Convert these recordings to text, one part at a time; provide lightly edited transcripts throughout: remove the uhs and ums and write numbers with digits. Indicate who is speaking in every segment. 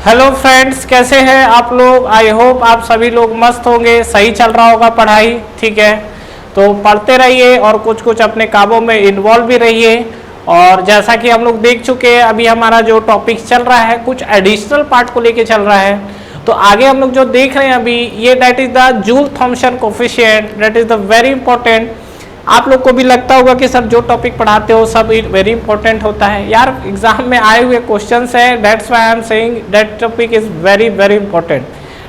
Speaker 1: Hello friends, कैसे हैं आप लोग। आई होप आप सभी लोग मस्त होंगे, सही चल रहा होगा पढ़ाई। ठीक है, तो पढ़ते रहिए और कुछ कुछ अपने कामों में इन्वॉल्व भी रहिए। और जैसा कि हम लोग देख चुके हैं, अभी हमारा जो टॉपिक चल रहा है कुछ एडिशनल पार्ट को लेके चल रहा है। तो आगे हम लोग जो देख रहे हैं अभी, ये that is the joule Thompson coefficient, that is the very important. आप लोग को भी लगता होगा कि सर जो टॉपिक पढ़ाते हो सब वेरी इंपॉर्टेंट होता है। यार एग्जाम में आए हुए क्वेश्चंस है, that's why I am saying that topic is very very important.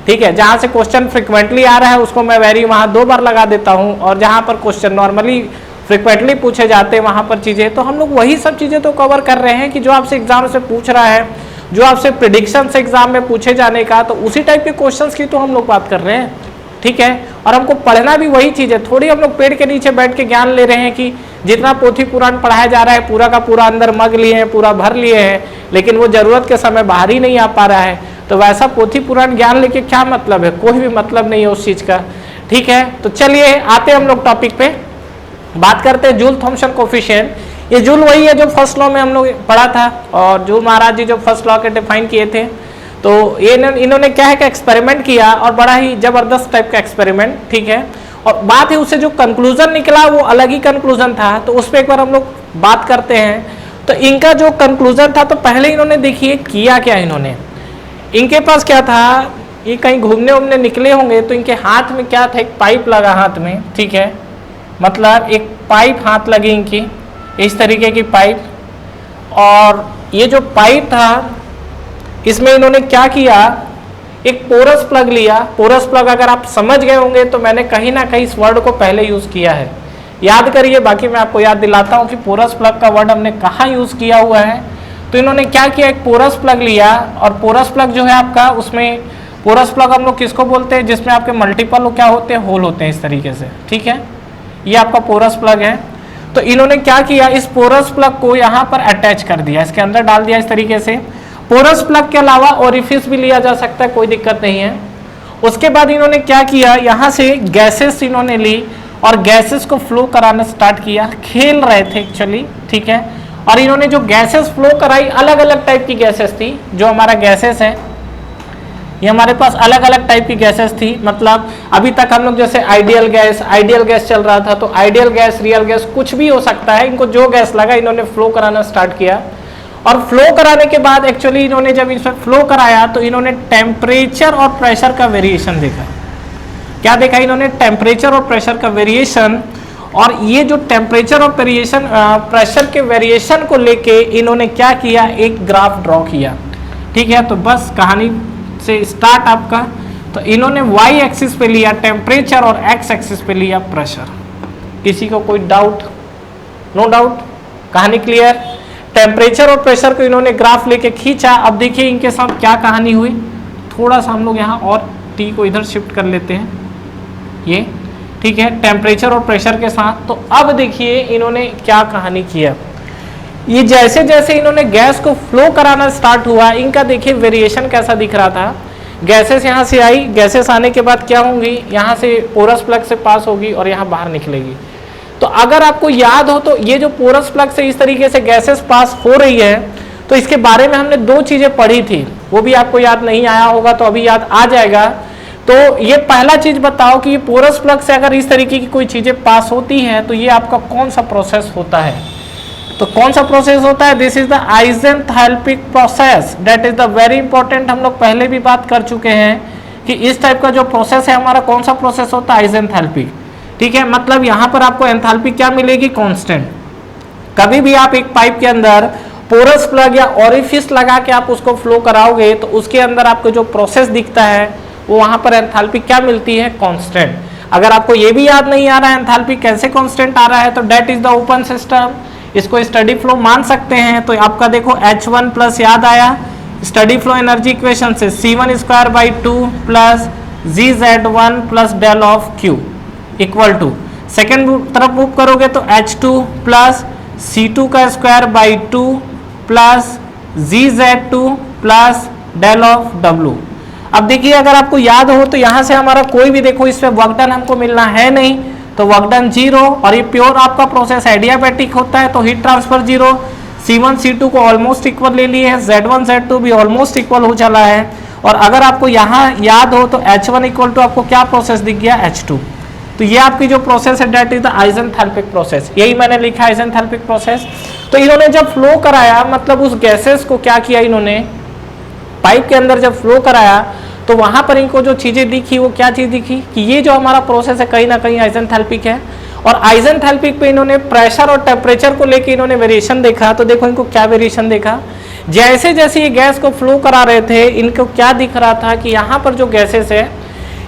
Speaker 1: ठीक है, जहाँ से क्वेश्चन फ्रिक्वेंटली आ रहा है उसको मैं वेरी वहाँ 2 बार लगा देता हूँ, और जहाँ पर क्वेश्चन नॉर्मली फ्रिक्वेंटली पूछे जाते हैं वहाँ पर चीज़ें, तो हम लोग वही सब चीज़ें तो कवर कर रहे हैं कि जो आपसे एग्जाम से पूछ रहा है, जो आपसे प्रिडिक्शन से एग्जाम में पूछे जाने का, तो उसी टाइप के क्वेश्चन की तो हम लोग बात कर रहे हैं। ठीक है, और हमको पढ़ना भी वही चीज़ है। थोड़ी हम लोग पेड़ के नीचे बैठ के ज्ञान ले रहे हैं कि जितना पोथी पुराण पढ़ाया जा रहा है पूरा का पूरा अंदर मग लिए हैं, पूरा भर लिए हैं, लेकिन वो जरूरत के समय बाहर ही नहीं आ पा रहा है। तो वैसा पोथी पुराण ज्ञान लेके क्या मतलब है, कोई भी मतलब नहीं है उस चीज़ का। ठीक है, तो चलिए आते हम लोग टॉपिक पे, बात करते हैं जूल थॉम्सन कोफिशिएंट। ये जूल वही है जो फर्स्ट लॉ में हम लोग पढ़ा था, और जूल महाराज जी जो फर्स्ट लॉ के डिफाइन किए थे। तो ये इन्होंने क्या है कि एक्सपेरिमेंट किया, और बड़ा ही जबरदस्त टाइप का एक्सपेरिमेंट। ठीक है, और बात है उससे जो कंक्लूजन निकला वो अलग ही कंक्लूजन था, तो उस पर एक बार हम लोग बात करते हैं। तो इनका जो कंक्लूजन था, तो पहले इन्होंने देखिए किया क्या, इनके पास क्या था, ये कहीं घूमने उमने निकले होंगे, तो इनके हाथ में क्या था, एक पाइप लगा हाथ में। ठीक है, मतलब एक पाइप हाथ लगी इनकी, इस तरीके की पाइप। और ये जो पाइप था इसमें इन्होंने क्या किया, एक पोरस प्लग लिया। पोरस प्लग अगर आप समझ गए होंगे तो मैंने कहीं ना कहीं इस वर्ड को पहले यूज किया है, याद करिए, बाकी मैं आपको याद दिलाता हूं कि पोरस प्लग का वर्ड हमने कहाँ यूज किया हुआ है। तो इन्होंने क्या किया, एक पोरस प्लग लिया, और पोरस प्लग जो है आपका, उसमें पोरस प्लग हम लोग किसको बोलते हैं, जिसमें आपके मल्टीपल क्या होते हैं, होल होते हैं इस तरीके से। ठीक है, ये आपका पोरस प्लग है। तो इन्होंने क्या किया, इस पोरस प्लग को यहाँ पर अटैच कर दिया, इसके अंदर डाल दिया इस तरीके से। पोरस प्लग के अलावा ओरिफिस भी लिया जा सकता है, कोई दिक्कत नहीं है। उसके बाद इन्होंने क्या किया, यहाँ से गैसेस इन्होंने ली और गैसेस को फ्लो कराना स्टार्ट किया, खेल रहे थे एक्चुअली। ठीक है, और इन्होंने जो गैसेस फ्लो कराई, अलग अलग टाइप की गैसेस थी। जो हमारा गैसेस है ये हमारे पास अलग अलग टाइप की गैसेस थी। मतलब अभी तक हम लोग जैसे आइडियल गैस चल रहा था, तो आइडियल गैस, रियल गैस, कुछ भी हो सकता है। इनको जो गैस लगा इन्होंने फ्लो कराना स्टार्ट किया, और फ्लो कराने के बाद एक्चुअली इन्होंने जब इस पर फ्लो कराया तो इन्होंने टेम्परेचर और प्रेशर का वेरिएशन देखा। क्या देखा इन्होंने, टेम्परेचर और प्रेशर का वेरिएशन। और ये जो टेम्परेचर और प्रेशर के वेरिएशन को लेके इन्होंने क्या किया, एक ग्राफ ड्रॉ किया। ठीक है, तो बस कहानी से स्टार्ट आपका। तो इन्होंने वाई एक्सिस पे लिया टेम्परेचर और एक्स एक्सिस पे लिया प्रेशर। किसी को कोई डाउट? नो डाउट, कहानी क्लियर। टेम्परेचर और प्रेशर को इन्होंने ग्राफ लेके खींचा। अब देखिए इनके साथ क्या कहानी हुई, थोड़ा सा हम लोग यहाँ और टी को इधर शिफ्ट कर लेते हैं, ये ठीक है, टेम्परेचर और प्रेशर के साथ। तो अब देखिए इन्होंने क्या कहानी किया, ये जैसे जैसे इन्होंने गैस को फ्लो कराना स्टार्ट हुआ, इनका देखिए वेरिएशन कैसा दिख रहा था। गैसेस यहाँ से आई, गैसेस आने के बाद क्या होंगी, यहाँ से पोरस प्लग से पास होगी और यहाँ बाहर निकलेगी। तो अगर आपको याद हो तो ये जो पोरस प्लग से इस तरीके से गैसेस पास हो रही है, तो इसके बारे में हमने 2 चीजें पढ़ी थी, वो भी आपको याद नहीं आया होगा तो अभी याद आ जाएगा। तो ये पहला चीज बताओ कि ये पोरस प्लग से अगर इस तरीके की कोई चीजें पास होती हैं तो ये आपका कौन सा प्रोसेस होता है। तो कौन सा प्रोसेस होता है, this is the isenthalpic process, that is the very important. हम लोग पहले भी बात कर चुके हैं कि इस टाइप का जो प्रोसेस है हमारा, कौन सा प्रोसेस होता है, आइजेंथैल्पिक। ठीक है, मतलब यहाँ पर आपको एंथैल्पी क्या मिलेगी, कांस्टेंट। कभी भी आप एक पाइप के अंदर पोरस प्लग या ओरिफिस लगा के आप उसको फ्लो कराओगे तो उसके अंदर आपको जो प्रोसेस दिखता है वो वहाँ पर एंथैल्पी क्या मिलती है, कांस्टेंट। अगर आपको ये भी याद नहीं आ रहा है एंथैल्पी कैसे कांस्टेंट आ रहा है, तो that is the open system, इसको स्टडी फ्लो मान सकते हैं। तो आपका देखो H1 प्लस याद आया स्टडी फ्लो एनर्जी इक्वेशन से, C1²/2 plus GZ1 plus del of Q equal to, second तरफ मूव करोगे तो H2 plus C2²/2 plus GZ2 plus del of W। अब देखिए अगर आपको याद हो तो यहाँ से हमारा कोई भी देखो इस पे वर्क डन हमको मिलना है नहीं, तो वर्क डन 0, और ये प्योर आपका प्रोसेस एडियाबैटिक होता है तो हीट ट्रांसफर 0, C1 C2 को ऑलमोस्ट इक्वल ले लिए हैं, Z1 Z2 भी ऑलमोस्ट इक्वल हो चला है। और अगर आपको यहाँ याद हो तो H1 इक्वल टू आपको क्या प्रोसेस दिख गया, H2। तो ये आपकी जो प्रोसेस है डेट इज द आइसेंथैल्पिक प्रोसेस, यही मैंने लिखा आइसेंथैल्पिक प्रोसेस। तो इन्होंने जब फ्लो कराया, मतलब उस गैसेस को क्या किया इन्होंने, पाइप के अंदर जब फ्लो कराया तो वहां पर इनको जो चीजें दिखी वो क्या चीज दिखी कि ये जो हमारा प्रोसेस है कहीं ना कहीं आइसेंथैल्पिक है। और आइसेंथैल्पिक पे इन्होंने प्रेशर और टेम्परेचर को लेके इन्होंने वेरिएशन देखा। तो देखो इनको क्या वेरिएशन देखा, जैसे जैसे ये गैस को फ्लो करा रहे थे इनको क्या दिख रहा था कि यहाँ पर जो गैसेस है,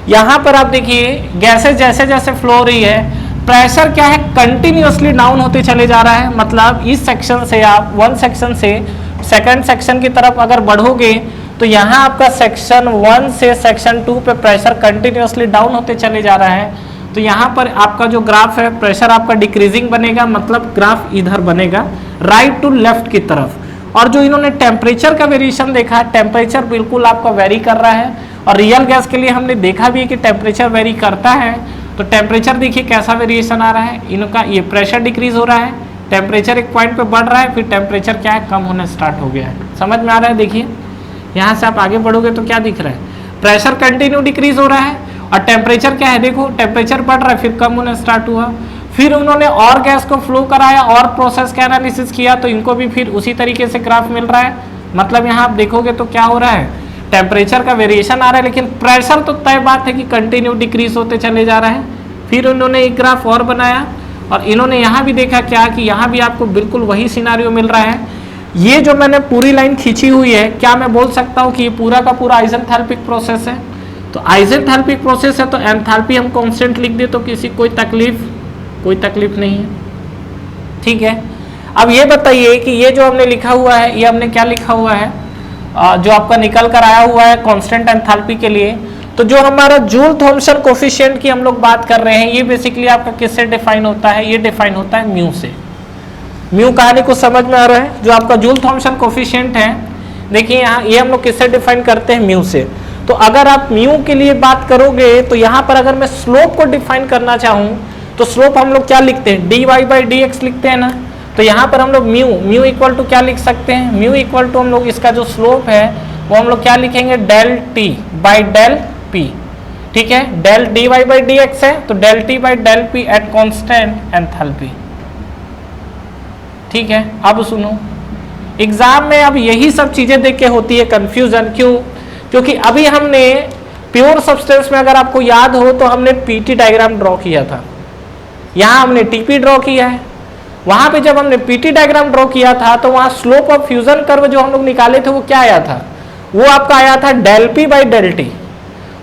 Speaker 1: यहाँ पर आप देखिए गैसेस जैसे जैसे फ्लो हो रही है, प्रेशर क्या है कंटिन्यूअसली डाउन होते चले जा रहा है। मतलब इस सेक्शन से आप वन सेक्शन से सेकंड सेक्शन की तरफ अगर बढ़ोगे तो यहाँ आपका सेक्शन 1 से सेक्शन 2 पे प्रेशर कंटिन्यूअसली डाउन होते चले जा रहा है। तो यहाँ पर आपका जो ग्राफ है प्रेशर आपका डिक्रीजिंग बनेगा, मतलब ग्राफ इधर बनेगा राइट टू लेफ्ट की तरफ। और जो इन्होंने टेम्परेचर का वेरिएशन देखा है, टेम्परेचर बिल्कुल आपका वेरी कर रहा है। और रियल गैस के लिए हमने देखा भी है कि टेम्परेचर वेरी करता है। तो टेम्परेचर देखिए कैसा वेरिएशन आ रहा है इनका, ये प्रेशर डिक्रीज हो रहा है, टेम्परेचर एक पॉइंट पे बढ़ रहा है, फिर टेम्परेचर क्या है कम होना स्टार्ट हो गया है। समझ में आ रहा है, देखिए यहाँ से आप आगे बढ़ोगे तो क्या दिख रहा है, प्रेशर कंटिन्यू डिक्रीज हो रहा है और टेम्परेचर क्या है, देखो टेम्परेचर बढ़ रहा है फिर कम होना स्टार्ट हुआ। फिर उन्होंने और गैस को फ्लो कराया और प्रोसेस का एनालिसिस किया तो इनको भी फिर उसी तरीके से ग्राफ मिल रहा है। मतलब यहाँ आप देखोगे तो क्या हो रहा है, टेम्परेचर का वेरिएशन आ रहा है लेकिन प्रेशर तो तय बात है कि कंटिन्यू डिक्रीज होते चले जा रहा है। फिर उन्होंने एक ग्राफ और बनाया और इन्होंने यहाँ भी देखा क्या कि यहाँ भी आपको बिल्कुल वही सिनारियो मिल रहा है। ये जो मैंने पूरी लाइन खींची हुई है, क्या मैं बोल सकता हूँ कि ये पूरा का पूरा आइसेंथैल्पिक प्रोसेस है। तो आइसेंथैल्पिक प्रोसेस है तो एंथैल्पी हम कांस्टेंट लिख दे तो किसी कोई तकलीफ नहीं है, ठीक है। अब ये बताइए कि ये जो हमने लिखा हुआ है ये हमने क्या लिखा हुआ है, जो आपका निकल कर आया हुआ है कांस्टेंट एंथैल्पी के लिए। तो जो हमारा जूल थॉमसन कोफिशिएंट की हम लोग बात कर रहे हैं, ये बेसिकली आपका किससे डिफाइन होता है, ये डिफाइन होता है म्यू से। म्यू कहानी को समझ में आ रहा है, जो आपका जूल थॉमसन कोफिशिएंट है, देखिए यहाँ ये हम लोग किससे डिफाइन करते हैं, म्यू से। तो अगर आप म्यू के लिए बात करोगे तो यहाँ पर अगर मैं स्लोप को डिफाइन करना चाहूँ तो स्लोप हम लोग क्या लिखते हैं, dy/dx लिखते हैं ना। तो यहाँ पर हम लोग म्यू इक्वल टू क्या लिख सकते हैं, म्यू इक्वल टू हम लोग इसका जो स्लोप है वो हम लोग क्या लिखेंगे, del t/del p, ठीक है। del dy/dx है तो del t/del p at constant enthalpy, ठीक है। अब सुनो, एग्जाम में अब यही सब चीजें देख के होती है कंफ्यूजन, क्यों, क्योंकि अभी हमने प्योर सब्सटेंस में अगर आपको याद हो तो हमने पीटी डायग्राम ड्रॉ किया था, यहाँ हमने टीपी ड्रॉ किया है। वहां पे जब हमने पीटी डायग्राम ड्रॉ किया था तो वहां स्लोप ऑफ फ्यूजन कर्व जो हम लोग निकाले थे वो क्या आया था, वो आपका आया था del p/del t।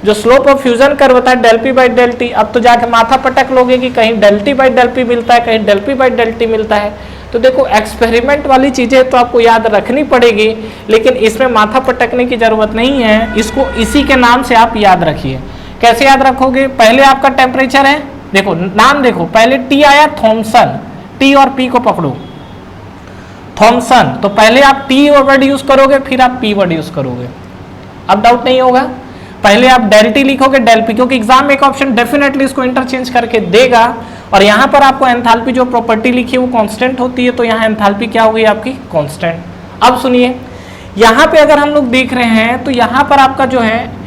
Speaker 1: जो स्लोप ऑफ फ्यूजन कर्व था del p/del t। अब तो जाके माथा पटक लोगे कि कहीं del t/del p मिलता है, कहीं del p/del t मिलता है। तो देखो एक्सपेरिमेंट वाली चीजें तो आपको याद रखनी पड़ेगी, लेकिन इसमें माथा पटकने की जरूरत नहीं है, इसको इसी के नाम से आप याद रखिए। कैसे याद रखोगे, पहले आपका टेम्परेचर है, देखो नाम देखो, पहले टी आया थॉमसन, टी और पी को पकड़ो, थॉमसन, तो पहले आप टी वर्ड यूज करोगे फिर आप पी वर्ड यूज करोगे। अब डाउट नहीं होगा, पहले आप डेल टी लिखोगे डेल पी, क्योंकि एग्जाम में एक ऑप्शन डेफिनेटली इसको इंटरचेंज करके देगा। और यहाँ पर आपको एंथैल्पी जो प्रॉपर्टी लिखी है वो कांस्टेंट होती है, तो यहाँ एंथैल्पी क्या हो गई आपकी, कांस्टेंट। अब सुनिए, यहाँ पे अगर हम लोग देख रहे हैं तो यहाँ पर आपका जो है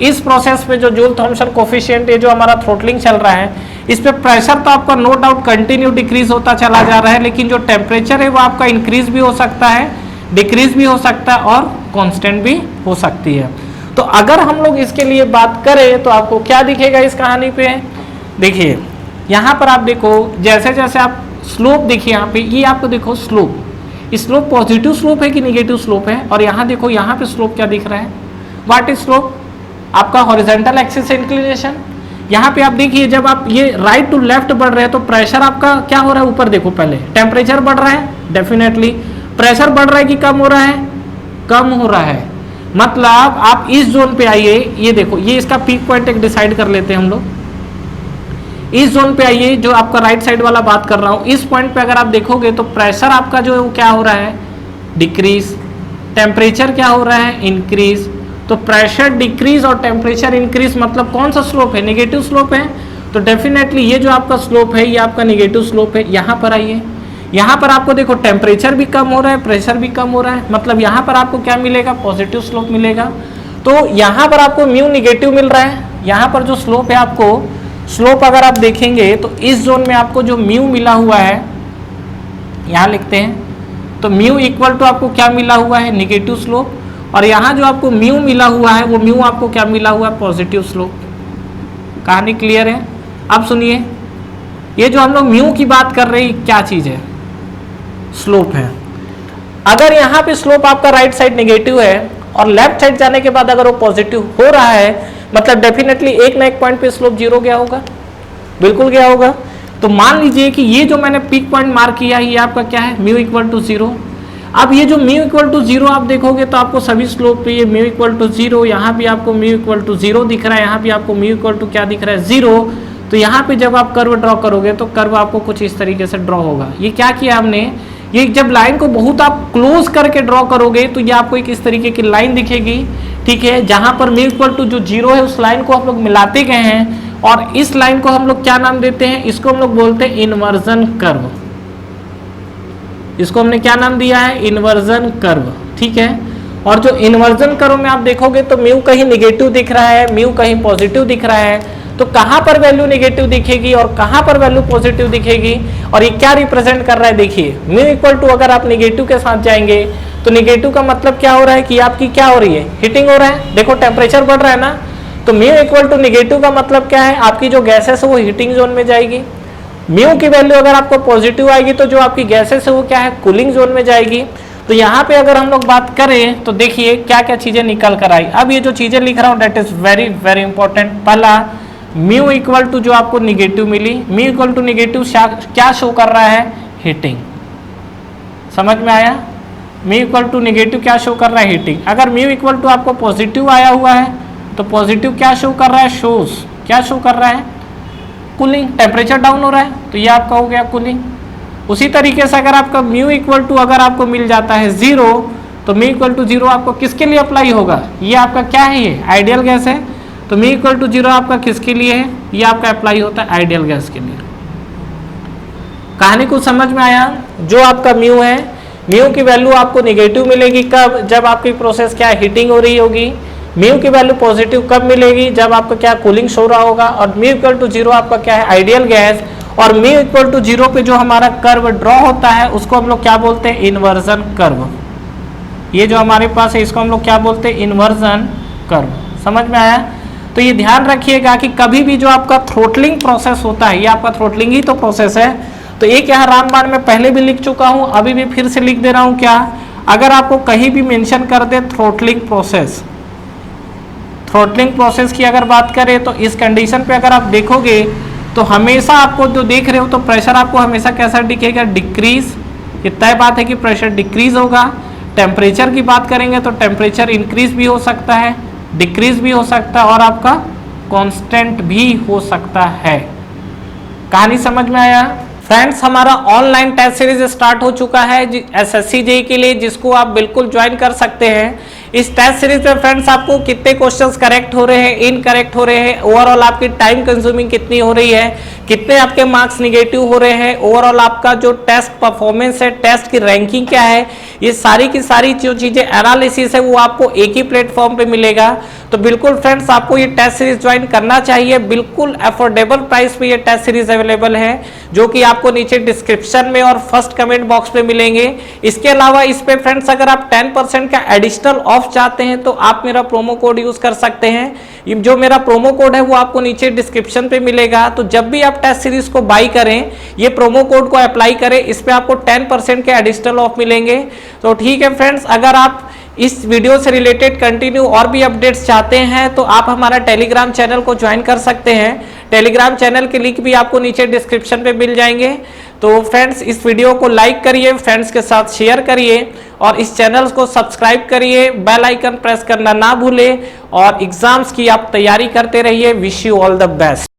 Speaker 1: इस प्रोसेस पे जो जूल थॉमसन कोफिशिएंट, ये जो हमारा थ्रोटलिंग चल रहा है, इस पे प्रेशर तो आपका नो डाउट कंटिन्यू डिक्रीज होता चला जा रहा है, लेकिन जो टेम्परेचर है वो आपका इंक्रीज भी हो सकता है, डिक्रीज भी हो सकता है और कांस्टेंट भी हो सकती है। तो अगर हम लोग इसके लिए बात करें तो आपको क्या दिखेगा इस कहानी पे, देखिए यहाँ पर आप देखो जैसे जैसे आप स्लोप देखिए, यहाँ पे ये आपको देखो स्लोप, स्लोप पॉजिटिव स्लोप है कि निगेटिव स्लोप है, और यहाँ देखो यहाँ पे स्लोप क्या दिख रहा है, व्हाट इज स्लोप, आपका हॉरिजॉन्टल एक्सिस इंक्लिनेशन। यहाँ पे आप देखिए जब आप ये राइट टू लेफ्ट बढ़ रहे हैं तो प्रेशर आपका क्या हो रहा है, ऊपर देखो, पहले टेम्परेचर बढ़ रहा है, डेफिनेटली प्रेशर बढ़ रहा है कि कम हो रहा है, कम हो रहा है। मतलब आप इस जोन पे आइए, ये देखो ये इसका पीक पॉइंट एक डिसाइड कर लेते हैं हम लोग, इस जोन पे आइए जो आपका राइट साइड वाला बात कर रहा हूँ, इस पॉइंट पे अगर आप देखोगे तो प्रेशर आपका जो है वो क्या हो रहा है, डिक्रीज, टेम्परेचर क्या हो रहा है, इंक्रीज। तो प्रेशर डिक्रीज और टेम्परेचर इंक्रीज मतलब कौन सा स्लोप है, नेगेटिव स्लोप है। तो डेफिनेटली ये जो आपका स्लोप है ये आपका नेगेटिव स्लोप है। यहाँ पर आइए, यहाँ पर आपको देखो टेम्परेचर भी कम हो रहा है, प्रेशर भी कम हो रहा है, मतलब यहाँ पर आपको क्या मिलेगा, पॉजिटिव स्लोप मिलेगा। तो यहाँ पर आपको म्यू निगेटिव मिल रहा है। यहाँ पर जो स्लोप है, आपको स्लोप अगर आप देखेंगे तो इस जोन में आपको जो म्यू मिला हुआ है, यहाँ लिखते हैं, तो म्यू इक्वल टू आपको क्या मिला हुआ है, निगेटिव स्लोप। और यहाँ जो आपको म्यू मिला हुआ है, वो म्यू आपको क्या मिला हुआ है, पॉजिटिव स्लोप। कहानी क्लियर है? अब सुनिए, ये जो हम लोग म्यू की बात कर रहे हैं, क्या चीज है, स्लोप है। अगर यहाँ पे स्लोप आपका राइट साइड निगेटिव है और लेफ्ट साइड जाने के बाद अगर वो पॉजिटिव हो रहा है, मतलब डेफिनेटली एक ना एक पॉइंट पे स्लोप जीरो गया होगा, बिल्कुल गया होगा। तो मान लीजिए कि ये जो मैंने पीक पॉइंट मार्क किया है, ये आपका क्या है, म्यू इक्वल टू जीरो। अब ये जो म्यू इक्वल टू जीरो आप देखोगे तो आपको सभी स्लोप पे ये म्यू इक्वल टू जीरो, यहाँ भी आपको म्यू इक्वल टू जीरो दिख रहा है, यहाँ भी आपको म्यू इक्वल टू क्या दिख रहा है, जीरो। तो यहाँ पे जब आप कर्व ड्रॉ करोगे तो कर्व आपको कुछ इस तरीके से ड्रॉ होगा। ये क्या किया हमने, ये जब लाइन को बहुत आप क्लोज करके ड्रॉ करोगे तो ये आपको एक इस तरीके की लाइन दिखेगी, ठीक है, जहां पर म्यू इक्वल टू जो जीरो है उस लाइन को हम लोग मिलाते गए हैं और इस लाइन को हम लोग क्या नाम देते हैं, इसको हम लोग बोलते हैं इन्वर्जन कर्व। इसको हमने क्या नाम दिया है, इन्वर्जन कर्व, ठीक है। और जो इन्वर्जन कर्व में आप देखोगे तो म्यू कहीं निगेटिव दिख रहा है, म्यू कहीं पॉजिटिव दिख रहा है। तो कहां पर वैल्यू निगेटिव दिखेगी और कहां पर वैल्यू पॉजिटिव दिखेगी, और ये क्या रिप्रेजेंट कर रहा है, देखिए म्यू इक्वल टू अगर आप निगेटिव के साथ जाएंगे तो निगेटिव का मतलब क्या हो रहा है कि आपकी क्या हो रही है, हीटिंग हो रहा है। देखो टेम्परेचर बढ़ रहा है ना, तो म्यू इक्वल टू निगेटिव का मतलब क्या है, आपकी जो गैसेस है वो हीटिंग जोन में जाएगी। म्यू की वैल्यू अगर आपको पॉजिटिव आएगी तो जो आपकी गैसेस है वो क्या है, कूलिंग जोन में जाएगी। तो यहाँ पे अगर हम लोग बात करें तो देखिए क्या क्या चीजें निकल कर आई। अब ये जो चीजें लिख रहा हूँ that is very very important. पहला, म्यू इक्वल टू जो आपको निगेटिव मिली, म्यू इक्वल टू निगेटिव क्या शो कर रहा है, हीटिंग। समझ में आया? म्यू इक्वल टू निगेटिव क्या शो कर रहा है, हीटिंग। अगर म्यू इक्वल टू आपको पॉजिटिव आया हुआ है तो पॉजिटिव क्या शो कर रहा है, शोज क्या शो कर रहा है, कूलिंग, टेम्परेचर डाउन हो रहा है, तो ये आपका हो गया कूलिंग। उसी तरीके से अगर आपका म्यू इक्वल टू अगर आपको मिल जाता है जीरो, तो म्यू इक्वल टू जीरो आपको किसके लिए अप्लाई होगा, ये आपका क्या है, ये आइडियल गैस है। तो म्यू इक्वल टू जीरो आपका किसके लिए है, ये आपका अप्लाई होता है आइडियल गैस के लिए। कहानी को समझ में आया? जो आपका म्यू है, म्यू की वैल्यू आपको निगेटिव मिलेगी कब, जब आपकी प्रोसेस क्या हीटिंग हो रही होगी। म्यू की वैल्यू पॉजिटिव कब मिलेगी, जब आपका क्या कूलिंग शो रहा होगा। और म्यू इक्वल टू जीरो आपका क्या है, आइडियल गैस। और म्यू इक्वल टू जीरो पे जो हमारा कर्व ड्रॉ होता है उसको हम लोग क्या बोलते हैं, इन्वर्जन कर्व। ये जो हमारे पास है इसको हम लोग क्या बोलते हैं, इन्वर्जन कर्व। समझ में आया? तो ये ध्यान रखिएगा कि कभी भी जो आपका थ्रोटलिंग प्रोसेस होता है, ये आपका थ्रोटलिंग ही तो प्रोसेस है। तो एक यहाँ रामबाण में पहले भी लिख चुका हूँ, अभी भी फिर से लिख दे रहा हूँ। क्या, अगर आपको कहीं भी मेंशन कर दे थ्रोटलिंग प्रोसेस, थ्रोटलिंग प्रोसेस की अगर बात करें तो इस कंडीशन पे अगर आप देखोगे तो हमेशा आपको जो देख रहे हो तो प्रेशर आपको हमेशा कैसा दिखेगा, डिक्रीज। ये तय बात है कि प्रेशर डिक्रीज होगा। टेम्परेचर की बात करेंगे तो टेम्परेचर इंक्रीज भी हो सकता है, डिक्रीज भी हो सकता है और आपका कांस्टेंट भी हो सकता है। कहानी समझ में आया? फ्रेंड्स, हमारा ऑनलाइन टेस्ट सीरीज स्टार्ट हो चुका है एसएससी जेईई के लिए, जिसको आप बिल्कुल ज्वाइन कर सकते हैं। इस टेस्ट सीरीज में फ्रेंड्स आपको कितने क्वेश्चंस करेक्ट हो रहे हैं, इनकरेक्ट हो रहे हैं, ओवरऑल आपकी टाइम कंज्यूमिंग कितनी हो रही है, कितने आपके मार्क्स निगेटिव हो रहे हैं, ओवरऑल आपका जो टेस्ट परफॉर्मेंस है, टेस्ट की रैंकिंग क्या है, ये सारी की सारी जो चीजें एनालिसिस है वो आपको एक ही प्लेटफॉर्म पे मिलेगा। तो बिल्कुल फ्रेंड्स आपको ये टेस्ट सीरीज ज्वाइन करना चाहिए। बिल्कुल अफोर्डेबल प्राइस पे ये टेस्ट सीरीज अवेलेबल है, जो कि आपको नीचे डिस्क्रिप्शन में और फर्स्ट कमेंट बॉक्स पे मिलेंगे। इसके अलावा इस पे फ्रेंड्स अगर आप 10% का एडिशनल ऑफ चाहते हैं तो आप मेरा प्रोमो कोड यूज कर सकते हैं। जो मेरा प्रोमो कोड है वो आपको नीचे डिस्क्रिप्शन पे मिलेगा। तो जब भी आप टेस्ट सीरीज को बाई करें, ये प्रोमो कोड को अप्लाई करें, इस पे आपको 10% के एडिशनल ऑफ मिलेंगे। तो ठीक है फ्रेंड्स, अगर आप इस वीडियो से रिलेटेड कंटिन्यू और भी अपडेट्स चाहते हैं तो आप हमारा टेलीग्राम चैनल को ज्वाइन कर सकते हैं। टेलीग्राम चैनल के लिंक भी आपको नीचे डिस्क्रिप्शन पे मिल जाएंगे। तो फ्रेंड्स इस वीडियो को लाइक करिए, फ्रेंड्स के साथ शेयर करिए और इस चैनल को सब्सक्राइब करिए, बेल आइकन प्रेस करना ना भूलें और एग्जाम्स की आप तैयारी करते रहिए। Wish you all the best.